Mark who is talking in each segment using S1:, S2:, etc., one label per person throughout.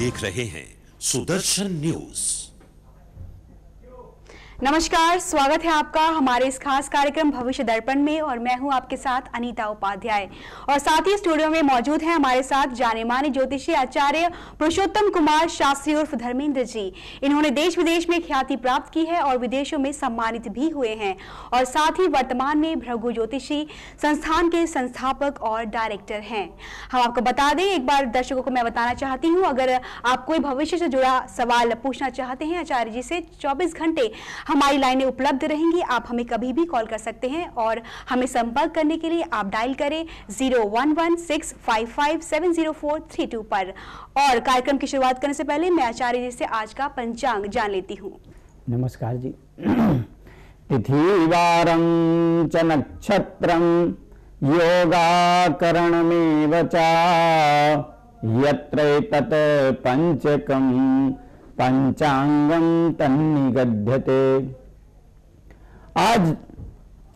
S1: देख रहे हैं सुदर्शन न्यूज।
S2: नमस्कार, स्वागत है आपका हमारे इस खास कार्यक्रम भविष्य दर्पण में और मैं हूं आपके साथ अनीता उपाध्याय और साथ ही स्टूडियो में मौजूद हैं हमारे साथ जाने माने ज्योतिषी आचार्य पुरुषोत्तम कुमार शास्त्री उर्फ धर्मेंद्र जी। इन्होंने देश विदेश में ख्याति प्राप्त की है और विदेशों में सम्मानित भी हुए हैं और साथ ही वर्तमान में भृगु ज्योतिषी संस्थान के संस्थापक और डायरेक्टर हैं। हम आपको बता दें, एक बार दर्शकों को मैं बताना चाहती हूँ, अगर आप कोई भविष्य से जुड़ा सवाल पूछना चाहते हैं आचार्य जी से, 24 घंटे हमारी लाइनें उपलब्ध रहेंगी। आप हमें कभी भी कॉल कर सकते हैं और हमें संपर्क करने के लिए आप डायल करें 0116557043 पर। और कार्यक्रम की शुरुआत करने से पहले मैं आचार्य जी से आज का पंचांग जान लेती हूँ।
S3: नमस्कार जी। तिथिवारं च नक्षत्रं योगाकरणमेव च यत्रैतत् पंचकं पंचांगम तन्निगध्यते। आज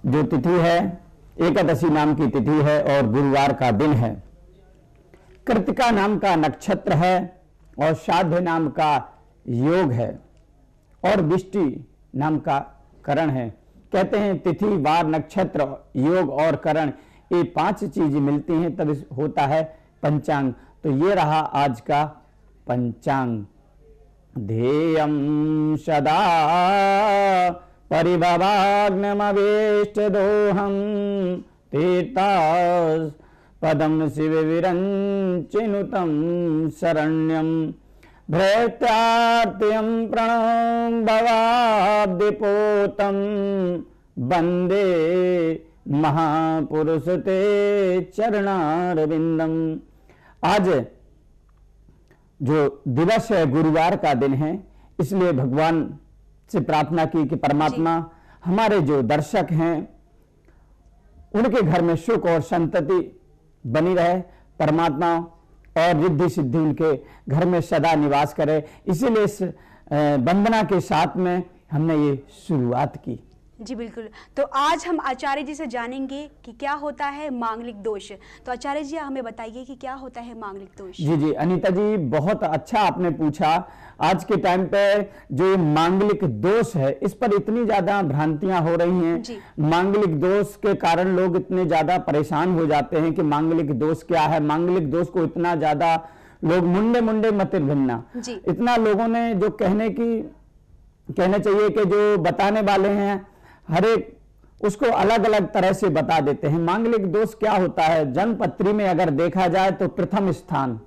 S3: जो तिथि है एकादशी नाम की तिथि है और गुरुवार का दिन है। कृतिका नाम का नक्षत्र है और श्राद्ध नाम का योग है और विष्टि नाम का करण है। कहते हैं तिथि, वार, नक्षत्र, योग और करण, ये 5 चीज मिलती हैं तब होता है पंचांग। तो ये रहा आज का पंचांग। ध्येयं सदा परिभवाग्नमवेष्टदोहं तीर्थास्पदं शिवविरञ्चिनुतं शरण्यं भृत्यार्त्यं प्रणम्भवाब्धिपोतं वन्दे महापुरुष ते चरणारविंदम। आज जो दिवस है गुरुवार का दिन है, इसलिए भगवान से प्रार्थना की कि परमात्मा हमारे जो दर्शक हैं उनके घर में सुख और संतति बनी रहे, परमात्मा और रिद्धि सिद्धि उनके घर में सदा निवास करे। इसीलिए इस वंदना के साथ में हमने ये शुरुआत की।
S2: जी बिल्कुल। तो आज हम आचार्य जी से जानेंगे कि क्या होता है मांगलिक दोष। तो आचार्य जी हमें बताइए कि क्या होता है मांगलिक दोष।
S3: जी जी अनीता जी, बहुत अच्छा आपने पूछा। आज के टाइम पे जो मांगलिक दोष है इस पर इतनी ज्यादा भ्रांतियां हो रही हैं। मांगलिक दोष के कारण लोग इतने ज्यादा परेशान हो जाते हैं कि मांगलिक दोष क्या है। मांगलिक दोष को इतना ज्यादा लोग मुंडे मुंडे मतिर भिन्ना, इतना लोगों ने जो कहने चाहिए कि जो बताने वाले हैं हर एक उसको अलग अलग तरह से बता देते हैं। मांगलिक दोष क्या होता है? जन्मपत्री में अगर देखा जाए तो प्रथम स्थान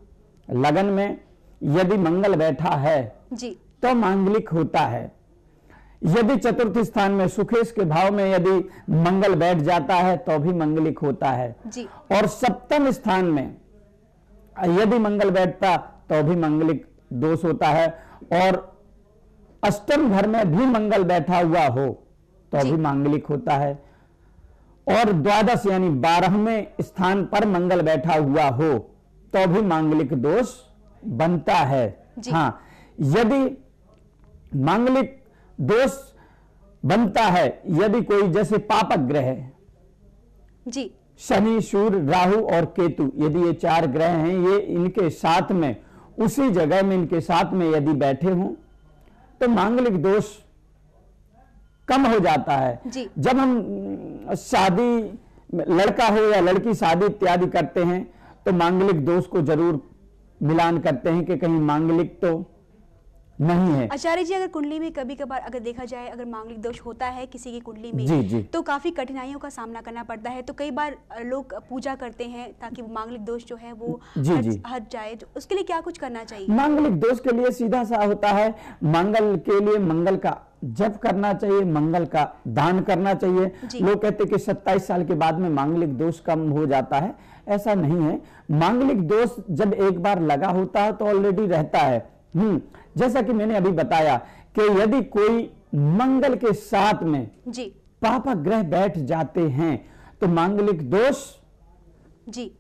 S3: लगन में यदि मंगल बैठा है जी, तो मांगलिक होता है। यदि चतुर्थ स्थान में सुखेश के भाव में यदि मंगल बैठ जाता है तो भी मांगलिक होता है जी। और सप्तम स्थान में यदि मंगल बैठता तो भी मांगलिक दोष होता है। और अष्टम घर में भी मंगल बैठा हुआ हो तो भी मांगलिक होता है। और द्वादश यानी 12वें स्थान पर मंगल बैठा हुआ हो तो भी मांगलिक दोष बनता है। हाँ, यदि मांगलिक दोष बनता है यदि कोई जैसे पापक ग्रह है जी, शनि, सूर्य, राहु और केतु, यदि ये 4 ग्रह हैं, ये इनके साथ में उसी जगह में इनके साथ में यदि बैठे हों तो मांगलिक दोष कम हो जाता है जी। जब हम शादी, लड़का हो या लड़की शादी इत्यादि करते हैं तो मांगलिक दोष को जरूर मिलान करते हैं कि कहीं मांगलिक तो नहीं है।
S2: आचार्य जी, अगर कुंडली में कभी कभार अगर देखा जाए अगर मांगलिक दोष होता है किसी की कुंडली में
S3: जी।
S2: तो काफी कठिनाइयों का सामना करना पड़ता है। तो कई बार लोग पूजा करते हैं ताकि मांगलिक दोष जो है वो हट जाए। तो उसके लिए क्या कुछ करना चाहिए?
S3: मांगलिक दोष के लिए सीधा सा होता है, मंगल के लिए मंगल का जप करना चाहिए, मंगल का दान करना चाहिए। लोग कहते हैं कि 27 साल के बाद में मांगलिक दोष कम हो जाता है, ऐसा नहीं है। मांगलिक दोष जब एक बार लगा होता है तो ऑलरेडी रहता है। जैसा कि मैंने अभी बताया कि यदि कोई मंगल के साथ में जी पापक ग्रह बैठ जाते हैं तो मांगलिक दोष जी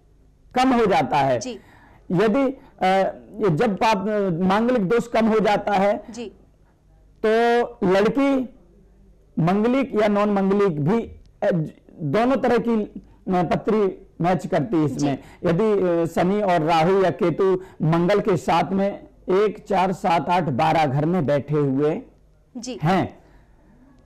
S3: कम हो जाता है जी। यदि जब मांगलिक दोष कम हो जाता है जी तो लड़की मंगलिक या नॉन मंगलिक भी दोनों तरह की पत्री मैच करती है इसमें। यदि शनि और राहु या केतु मंगल के साथ में 1 4 7 8 12 घर में बैठे हुए
S2: जी
S3: हैं,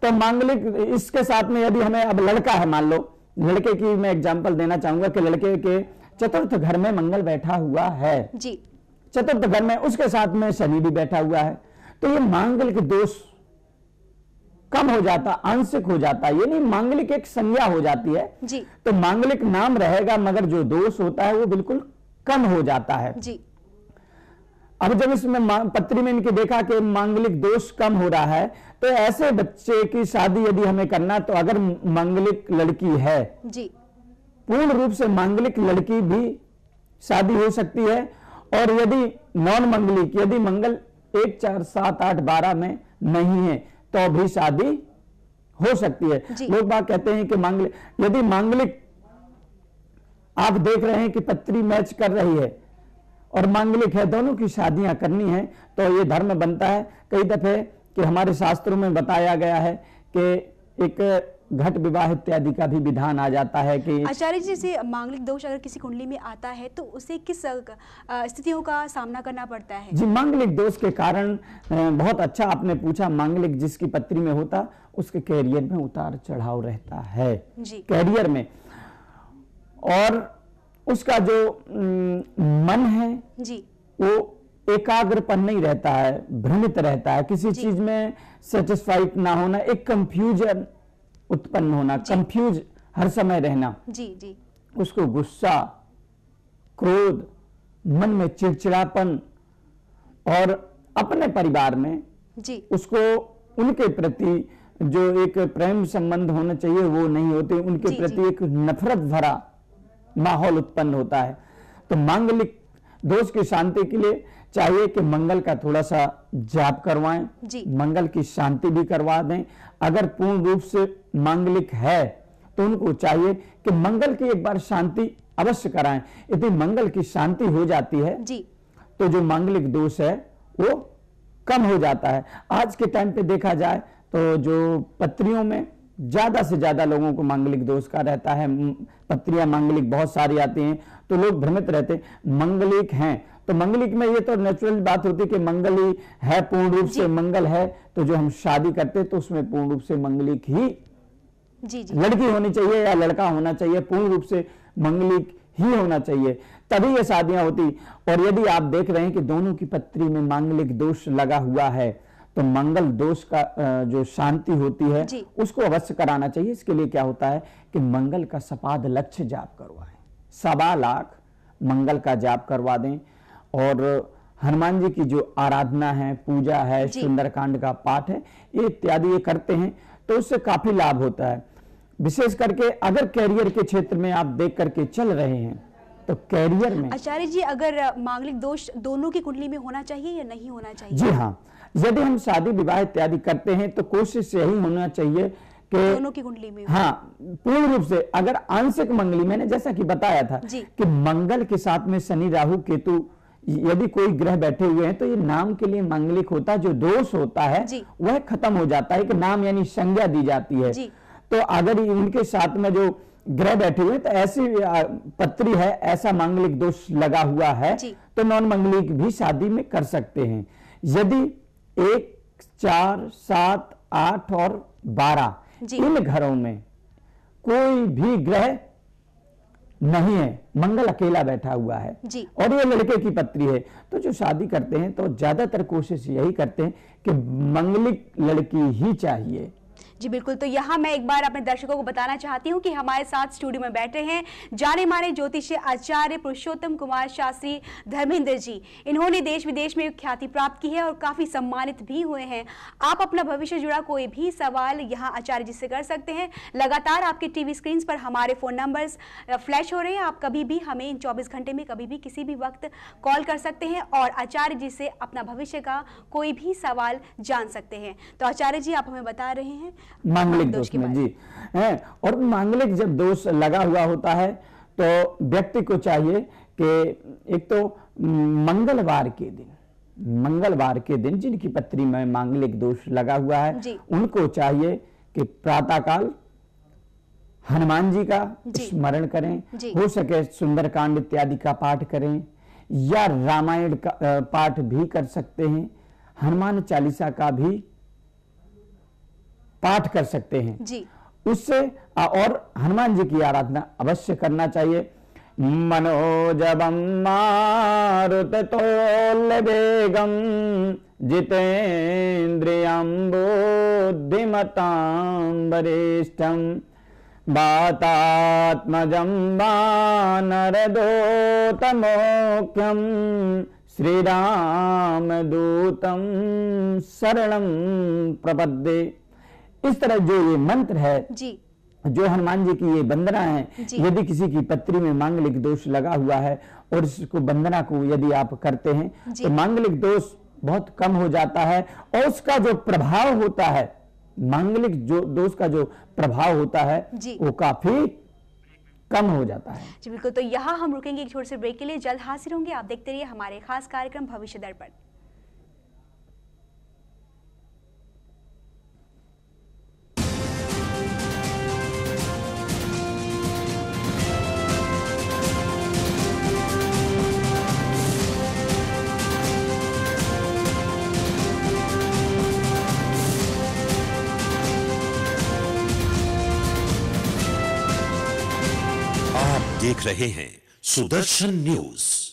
S3: तो मांगलिक इसके साथ में यदि हमें अब लड़का है, मान लो लड़के की मैं एग्जांपल देना चाहूंगा कि लड़के के चतुर्थ घर में मंगल बैठा हुआ है
S2: जी,
S3: चतुर्थ घर में, उसके साथ में शनि भी बैठा हुआ है, तो ये मांगलिक दोष कम हो जाता, आंशिक हो जाता है, ये नहीं मांगलिक एक संज्ञा हो जाती है
S2: जी
S3: तो मांगलिक नाम रहेगा मगर जो दोष होता है वो बिल्कुल कम हो जाता है
S2: जी।
S3: अब जब इसमें पत्री में इनके देखा कि मांगलिक दोष कम हो रहा है, तो ऐसे बच्चे की शादी यदि हमें करना, तो अगर मांगलिक लड़की है
S2: जी,
S3: पूर्ण रूप से मांगलिक लड़की भी शादी हो सकती है, और यदि नॉन मंगलिक, यदि मंगल 1 4 7 8 12 में नहीं है तो भी शादी हो सकती है। लोग बात कहते हैं कि मांगलिक, यदि मांगलिक आप देख रहे हैं कि पत्री मैच कर रही है और मांगलिक है, दोनों की शादियां करनी है, तो ये धर्म बनता है। कई दफे कि हमारे शास्त्रों में बताया गया है कि एक घट विवाह इत्यादि का भी विधान आ जाता है कि
S2: आचार्य जी से मांगलिक दोष अगर किसी कुंडली में आता है तो उसे किस स्थितियों का सामना करना पड़ता है?
S3: जी, मांगलिक दोष के कारण बहुत अच्छा आपने पूछा। मांगलिक जिसकी पत्री में होता उसके कैरियर में उतार चढ़ाव रहता है
S2: जी,
S3: कैरियर में, और उसका जो मन है
S2: जी,
S3: वो एकाग्रपन नहीं रहता है, भ्रमित रहता है, किसी चीज में सेटिस्फाइड ना होना, एक कंफ्यूजन उत्पन्न होना, कंफ्यूज हर समय रहना,
S2: जी जी,
S3: उसको गुस्सा, क्रोध, मन में चिड़चिड़ापन, और अपने परिवार में
S2: जी
S3: उसको उनके प्रति जो एक प्रेम संबंध होना चाहिए वो नहीं होते, उनके प्रति एक नफरत भरा माहौल उत्पन्न होता है। तो मांगलिक दोष की शांति के लिए चाहिए कि मंगल का थोड़ा सा जाप करवाएं, मंगल की शांति भी करवा दें। अगर पूर्ण रूप से मांगलिक है तो उनको चाहिए कि मंगल की एक बार शांति अवश्य कराएं। यदि मंगल की शांति हो जाती है तो जो मांगलिक दोष है वो कम हो जाता है। आज के टाइम पे देखा जाए तो जो पत्रियों में ज्यादा से ज्यादा लोगों को मांगलिक दोष का रहता है, पत्रियां मांगलिक बहुत सारी आती हैं, तो लोग भ्रमित रहते मंगलिक हैं। तो मंगलिक में ये तो नेचुरल बात होती है कि मंगली है, पूर्ण रूप से मंगल है, तो जो हम शादी करते तो उसमें पूर्ण रूप से मंगलिक ही लड़की होनी चाहिए या लड़का होना चाहिए, पूर्ण रूप से मंगलिक ही होना चाहिए, तभी ये शादियां होती। और यदि आप देख रहे हैं कि दोनों की पत्री में मांगलिक दोष लगा हुआ है तो मंगल दोष का जो शांति होती है उसको अवश्य कराना चाहिए। इसके लिए क्या होता है कि मंगल का सपाद लक्ष्य जाप करवाएं, 1.25 लाख मंगल का जाप करवा दें, और हनुमान जी की जो आराधना है, पूजा है, सुंदरकांड का पाठ है, ये इत्यादि ये करते हैं तो उससे काफी लाभ होता है। विशेष करके अगर कैरियर के क्षेत्र में आप देख करके चल रहे हैं तो कैरियर में
S2: आचार्य जी अगर मांगलिक दोष दोनों की कुंडली में होना चाहिए या नहीं होना चाहिए?
S3: जी हाँ, यदि हम शादी विवाह इत्यादि करते हैं तो कोशिश यही होना चाहिए कि
S2: दोनों की कुंडली में,
S3: हाँ, पूर्ण रूप से। अगर आंशिक मंगली, मैंने जैसा कि बताया था कि मंगल के साथ में शनि, राहु, केतु यदि कोई ग्रह बैठे हुए हैं तो ये नाम के लिए मांगलिक होता है, जो दोष होता है वह खत्म हो जाता है कि नाम यानी संज्ञा दी जाती है। तो अगर उनके साथ में जो ग्रह बैठे हुए तो ऐसी पत्री है, ऐसा मांगलिक दोष लगा हुआ है तो नॉन मंगलिक भी शादी में कर सकते हैं। यदि 1 4 7 8 और 12 इन घरों में कोई भी ग्रह नहीं है, मंगल अकेला बैठा हुआ है और ये लड़के की पत्री है, तो जो शादी करते हैं तो ज्यादातर कोशिश यही करते हैं कि मंगलिक लड़की ही चाहिए।
S2: जी बिल्कुल। तो यहाँ मैं एक बार अपने दर्शकों को बताना चाहती हूँ कि हमारे साथ स्टूडियो में बैठे हैं जाने माने ज्योतिषी आचार्य पुरुषोत्तम कुमार शास्त्री धर्मेंद्र जी। इन्होंने देश विदेश में ख्याति प्राप्त की है और काफी सम्मानित भी हुए हैं। आप अपना भविष्य जुड़ा कोई भी सवाल यहाँ आचार्य जी से कर सकते हैं। लगातार आपके टीवी स्क्रीन पर हमारे फोन नंबर्स फ्लैश हो रहे हैं, आप कभी भी हमें इन 24 घंटे में कभी भी किसी भी वक्त कॉल कर सकते हैं और आचार्य जी से अपना भविष्य का कोई भी सवाल जान सकते हैं। तो आचार्य जी आप हमें बता रहे हैं
S3: मांगलिक दोष में जी है। और मांगलिक जब दोष लगा हुआ होता है तो व्यक्ति को चाहिए कि एक तो मंगलवार के दिन जिनकी पत्री में मांगलिक दोष लगा हुआ है उनको चाहिए कि प्रातःकाल हनुमान जी का स्मरण करें, हो सके सुंदरकांड इत्यादि का पाठ करें, या रामायण का पाठ भी कर सकते हैं, हनुमान चालीसा का भी पाठ कर सकते हैं
S2: जी।
S3: उससे और हनुमान जी की आराधना अवश्य करना चाहिए। मनोजवम मारुततुल्य वेगम जितेन्द्रियं बुद्धिमतां वरिष्ठं वातात्मजं वानरदूतमोख्यं श्रीरामदूतं शरणं प्रपद्ये। इस तरह जो ये मंत्र है
S2: जी,
S3: जो हनुमान जी की ये वंदना है, यदि किसी की पत्री में मांगलिक दोष लगा हुआ है और इसको वंदना को यदि आप करते हैं तो मांगलिक दोष बहुत कम हो जाता है और उसका जो प्रभाव होता है, मांगलिक जो दोष का जो प्रभाव होता है वो काफी कम हो जाता है।
S2: जी बिल्कुल। तो यहाँ हम रुकेंगे एक छोटे से ब्रेक के लिए, जल्द हाजिर होंगे। आप देखते रहिए हमारे खास कार्यक्रम भविष्य दर्पण।
S1: आप देख रहे हैं सुदर्शन न्यूज।